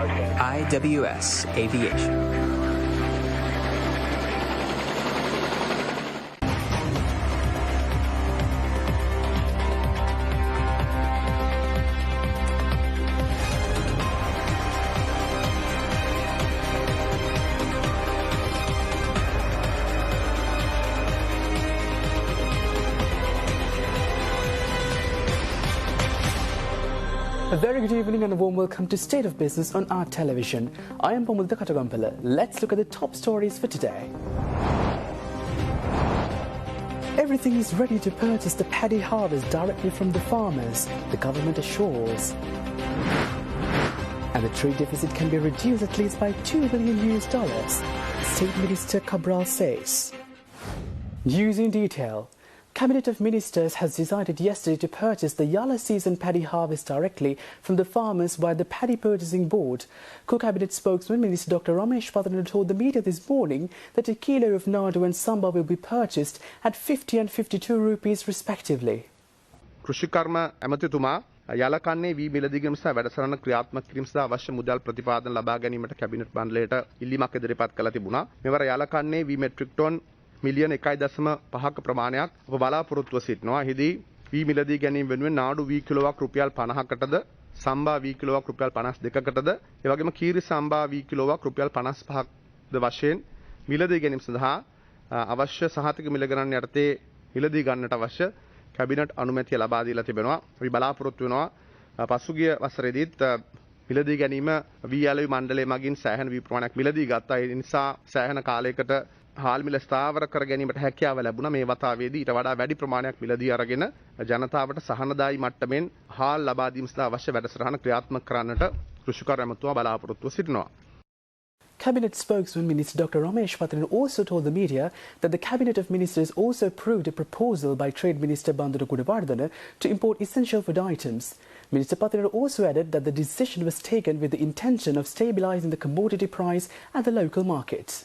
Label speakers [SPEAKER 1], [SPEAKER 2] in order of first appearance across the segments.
[SPEAKER 1] IWS Aviation.
[SPEAKER 2] A very good evening and a warm welcome to State of Business on our television. I am Pamulda Katagampala. Let's look at the top stories for today. Everything is ready to purchase the paddy harvest directly from the farmers, the government assures. And the trade deficit can be reduced at least by $2 billion, State Minister Cabral says. News in detail. Cabinet of Ministers has decided yesterday to purchase the Yala season paddy harvest directly from the farmers via the Paddy Purchasing Board. Co-Cabinet spokesman Minister Dr. Ramesh Pathana told the media this morning that a kilo of nadu and samba will be purchased at 50 and 52 rupees respectively.
[SPEAKER 3] කෘෂිකර්ම ඇමතිතුමා යාලකන්නේ වී මිලදීගම සහ වැඩසටහන ක්‍රියාත්මක කිරීම සඳහා අවශ්‍ය මුදල් ප්‍රතිපාදන ලබා ගැනීමට කැබිනට් මණ්ඩලයට ඉල්ලීමක් ඉදිරිපත් කළා තිබුණා. මෙවර යාලකන්නේ වී මෙට්‍රික් ටොන් මිලියන 1.5ක ප්‍රමාණයක් අප බලාපොරොත්තුව සිටිනවා. එහිදී වී මිලදී ගැනීම වෙනුවෙන් නාඩු වී කිලෝවක් රුපියල් 50කටද, සම්බා වී කිලෝවක් රුපියල් 52කටද, ඒ වගේම කීරි සම්බා වී කිලෝවක් රුපියල් 55ක්ද වශයෙන් මිලදී ගැනීම සඳහා අවශ්‍ය සහතික මිල ගණන් යටතේ මිලදී ගන්නට අවශ්‍ය කැබිනට් අනුමැතිය ලබා දීලා තිබෙනවා. අපි බලාපොරොත්තු වෙනවා පසුගිය වසරේදීත් මිලදී ගැනීම වී ඇලවි මණ්ඩලය මගින් සෑහෙන වී ප්‍රමාණයක් මිලදී ගත්තා. ඒ නිසා සෑහෙන කාලයකට හාල් මිල ස්ථාවර කර ගැනීමට හැකියාව ලැබුණා. මේ වතාවේදී ඊට වඩා වැඩි ප්‍රමාණයක් මිලදී අරගෙන ජනතාවට සහනදායී මට්ටමින් හාල් ලබා දීම සඳහා අවශ්‍ය වැඩසටහන ක්‍රියාත්මක කරන්නට කෘෂිකර්ම ඇමතුමා බලාපොරොත්තුව සිටිනවා.
[SPEAKER 2] Cabinet spokesman Minister Dr. Ramesh Pathana also told the media that the Cabinet of Ministers also approved a proposal by Trade Minister Bandara Gunawardena to import essential food items. Minister Pathana also added that the decision was taken with the intention of stabilising the commodity price at the local markets.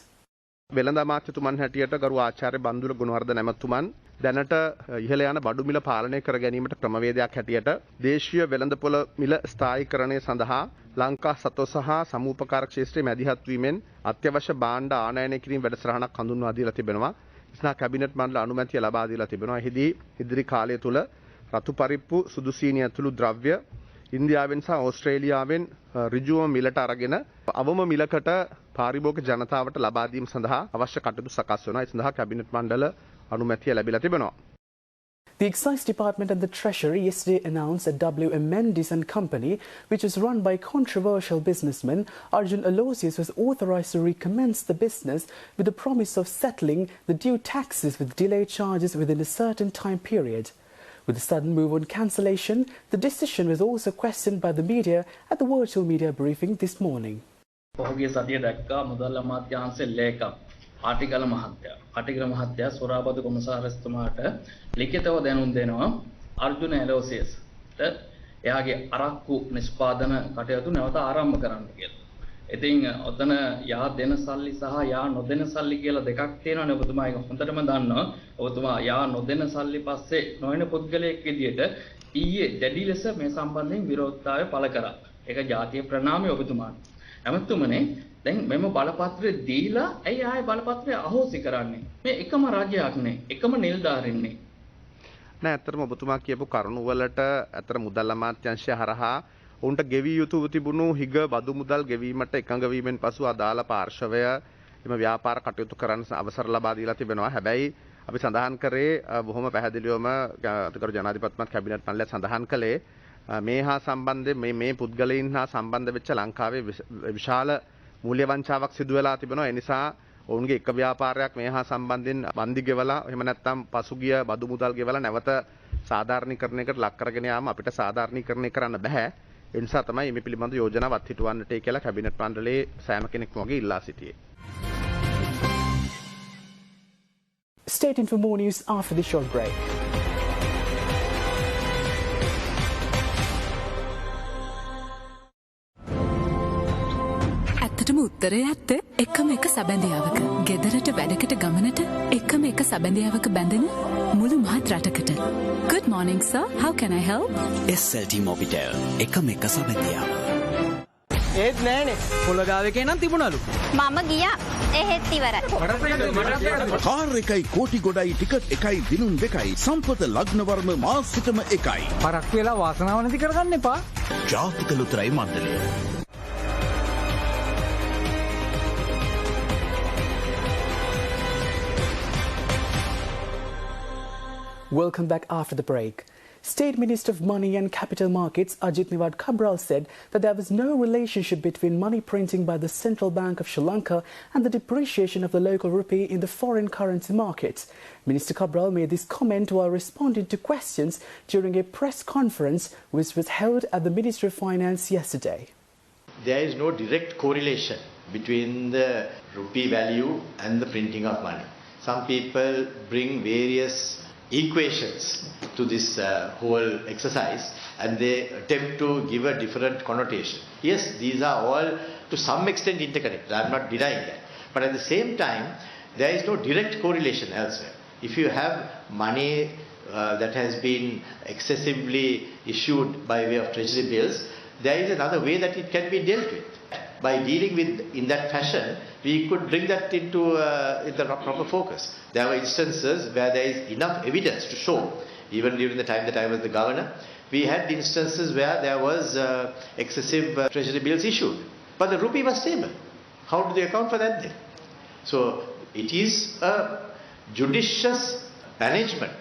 [SPEAKER 3] වෙළඳ අමාත්‍යතුමන් හැටියට ගරු ආචාර්ය බන්දුල ගුණවර්ධන ඇමතුමන් දැනට ඉහළ යන බඩු මිල පාලනය කර ගැනීමට ක්‍රමවේදයක් හැටියට දේශීය වෙළඳපොළ මිල ස්ථායීකරණය සඳහා ලංකා සතෝ සහ සමූපකාර ක්ෂේත්‍රයේ මැදිහත් වීමෙන් අත්‍යවශ්‍ය භාණ්ඩ ආනයනය කිරීම වැඩසටහනක් හඳුන්වා දීලා තිබෙනවා. ඉස්නා කැබිනට් මණ්ඩල අනුමැතිය ලබා දීලා තිබෙනවා. එහිදී ඉදිරි කාලය තුල රතු පරිප්පු, සුදු සීනි ඇතුළු ද්‍රව්‍ය ඉන්දියාවෙන් සහ ඕස්ට්‍රේලියාවෙන් ඍජුවම මිලට අරගෙන අවම මිලකට පාරිභෝගික ජනතාවට ලබා දීම සඳහා අවශ්‍ය කටයුතු සකස් වෙනවා. ඒ සඳහා කැබිනට් මණ්ඩල අනුමැතිය ලැබිලා තිබෙනවා.
[SPEAKER 2] The Excise Department and the Treasury yesterday announced that W.M. Mendes and Company, which is run by controversial businessman Arjun Aloysius, was authorised to recommence the business with the promise of settling the due taxes with delayed charges within a certain time period. With the sudden move on cancellation, the decision was also questioned by the media at the virtual media briefing this morning.
[SPEAKER 4] පහුගිය සතිය දැක්කා මුදල් අමාත්‍යාංශයේ ලේකම් ආටිගල මහත්තයා සොරාබදු කොමසාරිස්තුමාට ලිඛිතව දැනුම් දෙනවා අර්ජුන ඇලෝසියස්ට එයාගේ අරක්කු නිෂ්පාදන කටයුතු නැවත ආරම්භ කරන්න කියලා. ඉතින් ඔතන යා දෙන සල්ලි සහ යා නොදෙන සල්ලි කියලා දෙකක් තියෙනවානේ ඔබතුමා ඒක හොඳටම දන්නවා. ඔබතුමා යා නොදෙන සල්ලි පස්සේ නොවන පුද්ගලයෙක් විදියට ඊයේ දැඩි ලෙස මේ සම්බන්ධයෙන් විරෝධතාවය පළ කරා. ඒක ජාතිය ප්‍රණාමය ඔබතුමාට. ඇමතුමනේ දැන් මෙම බලපත්‍රය දීලා ඇයි ආයේ බලපත්‍රය අහෝසි කරන්නේ? මේ එකම රජයක් නේ, එකම නිලධාරීන්නේ.
[SPEAKER 3] නෑ අතරම ඔබතුමා කියපු කරුණු වලට අතර මුදල් අමාත්‍යාංශය හරහා උන්ට ගෙවී යුතු තිබුණු හිග බදු මුදල් ගෙවීමට එකඟ වීමෙන් පසු අදාළ පාර්ශවය එම ව්‍යාපාර කටයුතු කරන්න අවසර ලබා දීලා තිබෙනවා. හැබැයි අපි සඳහන් කරේ බොහොම පැහැදිලිවම අතිගරු ජනාධිපතිතුමත් කැබිනට් මණ්ඩලය සඳහන් කළේ මේ හා සම්බන්ධ මේ පුද්ගලයන් හා සම්බන්ධ වෙච්ච ලංකාවේ විශාල මූල්‍ය වංචාවක් සිදු වෙලා තිබෙනවා. ඒ නිසා ඔවුන්ගේ එක ව්‍යාපාරයක් මේ හා සම්බන්ධයෙන් වන්දි ගෙවලා එහෙම නැත්නම් පසුගිය බදු මුදල් ගෙවලා නැවත සාධාරණීකරණයකට ලක් කරගෙන යාම අපිට සාධාරණීකරණය කරන්න බෑ. ඒ නිසා තමයි මේ පිළිබඳ යෝජනාවක් හිටවන්නට කියලා කැබිනට් මණ්ඩලයේ සෑම කෙනෙක්ම වගේ ඉල්ලා සිටියේ.
[SPEAKER 2] Stay tuned for more news after this short break.
[SPEAKER 5] උත්තරය ඇත්ත එකම එක සබැඳියාවක ගෙදරට වැඩකට ගමනට එකම එක සබැඳියාවක බැඳෙන මුළු මහත් රටකට. Good morning sir, how can I help?
[SPEAKER 6] SLT Mobitel එකම එක සබැඳියාව.
[SPEAKER 1] ඒත් නෑනේ. පොළගාවේ නම් තිබුණලු.
[SPEAKER 6] මම ගියා. එහෙත් ඉවරයි.
[SPEAKER 7] කාර් එකයි කෝටි ගොඩයි ටිකට් එකයි දිනුම් දෙකයි සම්පත ලග්නවර්ම මාසිකම එකයි.
[SPEAKER 1] පරක් වෙලා වාසනාව නැති කරගන්න එපා.
[SPEAKER 7] ජාතික ලොතරැයි මණ්ඩලය.
[SPEAKER 2] Welcome back after the break. State Minister of Money and Capital Markets Ajit Niwad Cabral said that there was no relationship between money printing by the Central Bank of Sri Lanka and the depreciation of the local rupee in the foreign currency markets. Minister Cabral made this comment while responding to questions during a press conference which was held at the Ministry of Finance yesterday.
[SPEAKER 8] There is no direct correlation between the rupee value and the printing of money. Some people bring various equations to this whole exercise and they attempt to give a different connotation. Yes, these are all to some extent interconnected. I am not denying that. But at the same time, there is no direct correlation elsewhere. If you have money that has been excessively issued by way of treasury bills, there is another way that it can be dealt with. By dealing with in that fashion, we could bring that into the proper focus. There were instances where there is enough evidence to show, even during the time that I was the governor, we had instances where there was excessive treasury bills issued. But the rupee was stable. How do they account for that then? So it is a judicious management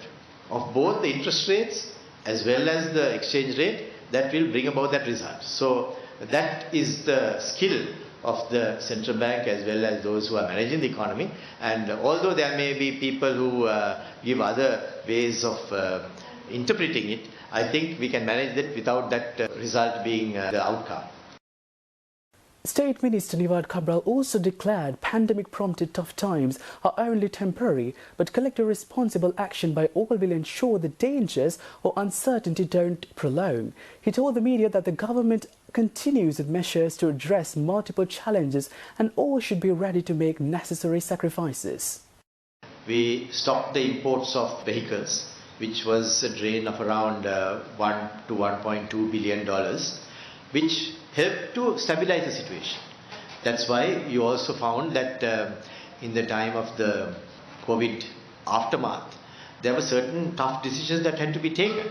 [SPEAKER 8] of both the interest rates as well as the exchange rate that will bring about that result. So that is the skill of the central bank as well as those who are managing the economy. And although there may be people who give other ways of interpreting it, I think we can manage that without that result being the outcome.
[SPEAKER 2] State Minister Niwad Cabral also declared pandemic-prompted tough times are only temporary, but collective responsible action by all will ensure the dangers or uncertainty don't prolong. He told the media that the government continues with measures to address multiple challenges and all should be ready to make necessary sacrifices.
[SPEAKER 8] We stopped the imports of vehicles, which was a drain of around $1 to $1.2 billion, which helped to stabilize the situation. That's why you also found that in the time of the COVID aftermath, there were certain tough decisions that had to be taken.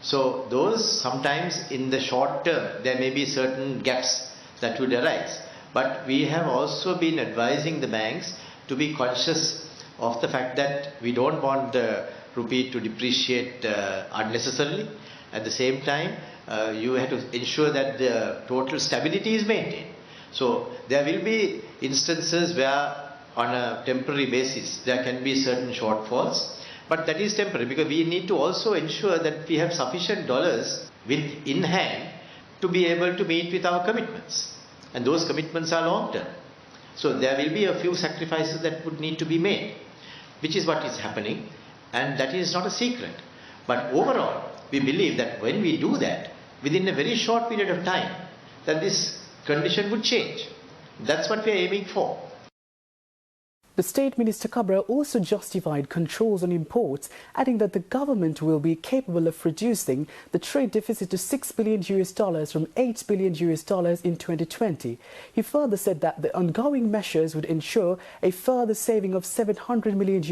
[SPEAKER 8] So those sometimes in the short term, there may be certain gaps that would arise. But we have also been advising the banks to be conscious of the fact that we don't want the rupee to depreciate unnecessarily. At the same time, you have to ensure that the total stability is maintained. So there will be instances where on a temporary basis there can be certain shortfalls, but that is temporary because we need to also ensure that we have sufficient dollars in hand to be able to meet with our commitments. And those commitments are long term. So there will be a few sacrifices that would need to be made, which is what is happening, and that is not a secret. But overall, we believe that when we do that, within a very short period of time, that this condition would change. That's what we are aiming for.
[SPEAKER 2] The State Minister Cabral also justified controls on imports, adding that the government will be capable of reducing the trade deficit to $6 billion from $8 billion in 2020. He further said that the ongoing measures would ensure a further saving of $700 million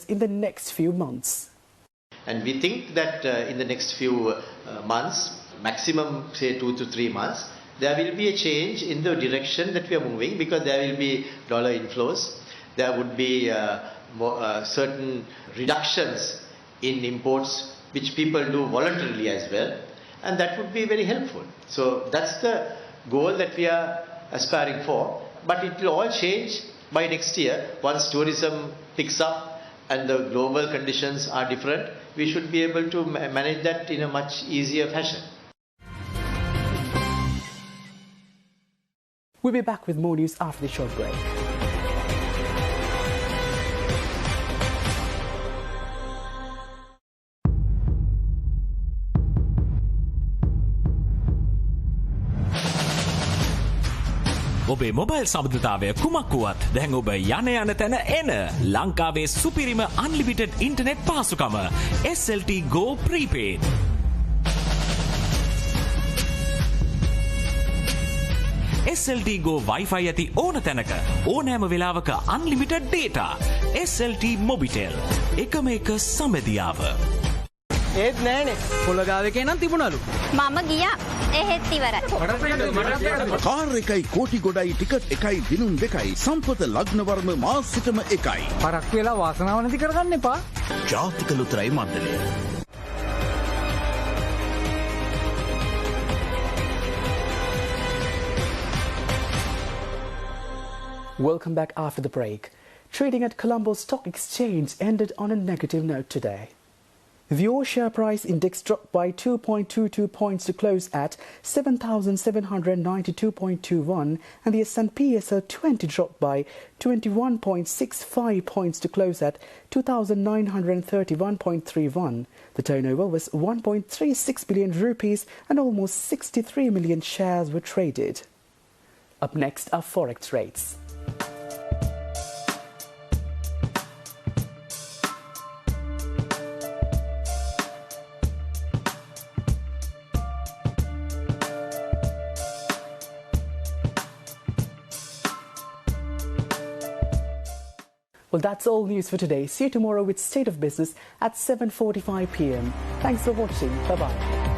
[SPEAKER 2] in the next few months.
[SPEAKER 8] And we think that in the next few months, maximum say 2 to 3 months, there will be a change in the direction that we are moving because there will be dollar inflows. There would be certain reductions in imports which people do voluntarily as well, and that would be very helpful. So that's the goal that we are aspiring for, but it will all change by next year once tourism picks up and the global conditions are different. We should be able to manage that in a much easier fashion.
[SPEAKER 2] We'll be back with more news after the short break.
[SPEAKER 9] ඔබේ mobile සබඳතාවය කුමක් වුවත් දැන් ඔබ යන තැන එන ලංකාවේ සුපිරිම අන්ලිමිටඩ් ඉන්ටර්නෙට් පාසුකම SLT Go Prepaid. SLT Go Wi-Fi ඇති ඕන තැනක ඕනෑම වෙලාවක unlimited data. SLT Mobitel. එකම එක සමදියාව.
[SPEAKER 1] ඒත් නෑනේ. පොළගාවේ නම් තිබුණලු.
[SPEAKER 6] මම ගියා. එහෙත් ඉවරයි.
[SPEAKER 7] කාර් එකයි කෝටි ගොඩයි ටිකට් එකයි දිනුම් දෙකයි සම්පත ලග්නවර්ම මාසිකම එකයි.
[SPEAKER 1] පරක්කු වෙලා වාසනාව නැති කරගන්න එපා.
[SPEAKER 7] ජාතික ලොතරැයි මණ්ඩලය.
[SPEAKER 2] Welcome back after the break. Trading at Colombo Stock Exchange ended on a negative note today. The All Share Price Index dropped by 2.22 points to close at 7,792.21 and the S&P SL 20 dropped by 21.65 points to close at 2,931.31. The turnover was 1.36 billion rupees and almost 63 million shares were traded. Up next are Forex rates. Well, that's all news for today. See you tomorrow with State of Business at 7:45 p.m. Thanks for watching. Bye-bye.